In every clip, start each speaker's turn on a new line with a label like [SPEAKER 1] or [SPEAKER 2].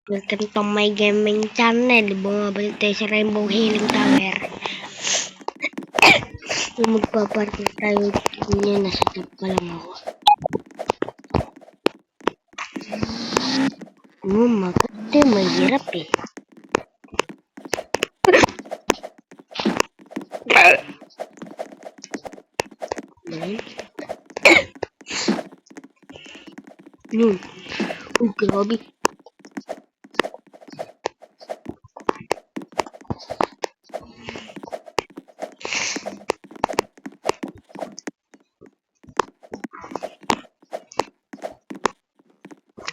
[SPEAKER 1] Welcome to my gaming channel. Bumabalik tayo sa Rainbow Healing Tower. Yung magpaparty tayo niya, nasa top pa lang ako. Maganda, mahirap eh. Grabe.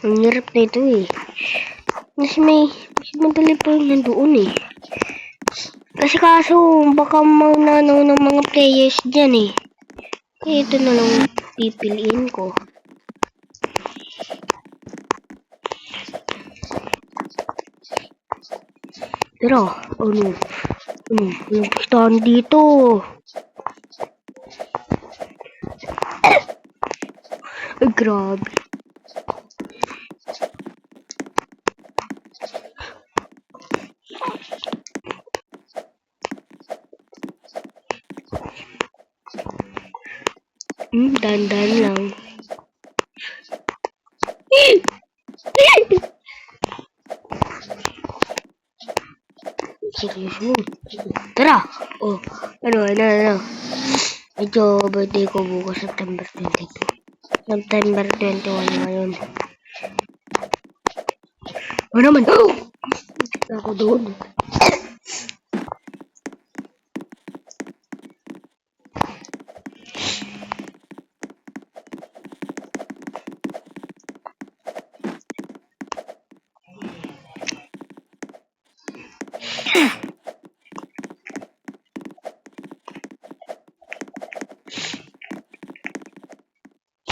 [SPEAKER 1] Ang hirap na ito eh. Mas madali pa yung nandoon eh. Kasi kaso, baka maunanaw ng mga players dyan eh. Kaya ito na lang pipiliin ko. Pero, yung pustahan dito. Ay, grabe. Dandan lang. Seryoso. Tara! Oh, ano. Medyo birthday ko bukas September 22. September 21 ngayon. Ano naman? Ako doon.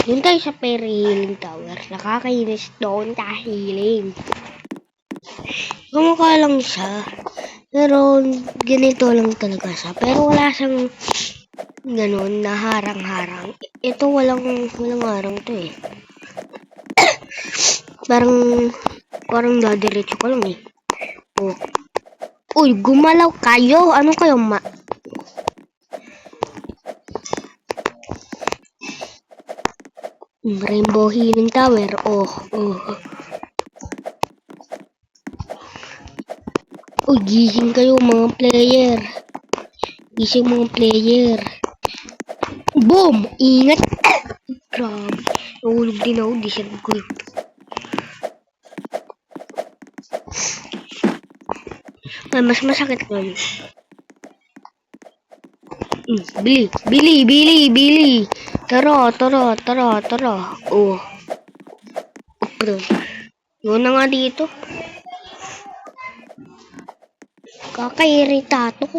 [SPEAKER 1] Doon tayo sa Fairy Healing Tower. Nakakainis doon sa healing. Kumukha lang siya. Pero ganito lang talaga siya. Pero wala siyang ganun na harang-harang. Ito walang harang to eh. parang dadiretso ko lang eh. Oh. Uy, gumalaw kayo. Ano kayo Rainbow Healing Tower. Oh. Uy, gising kayo mga player. Gising mga player. Boom! Ingat! Grabe. Nahulog din ako. Di siya nagkulog. Mas masakit ko. Bili! Tara. Oh. Bro. Yun na nga dito. Kakairitato ko.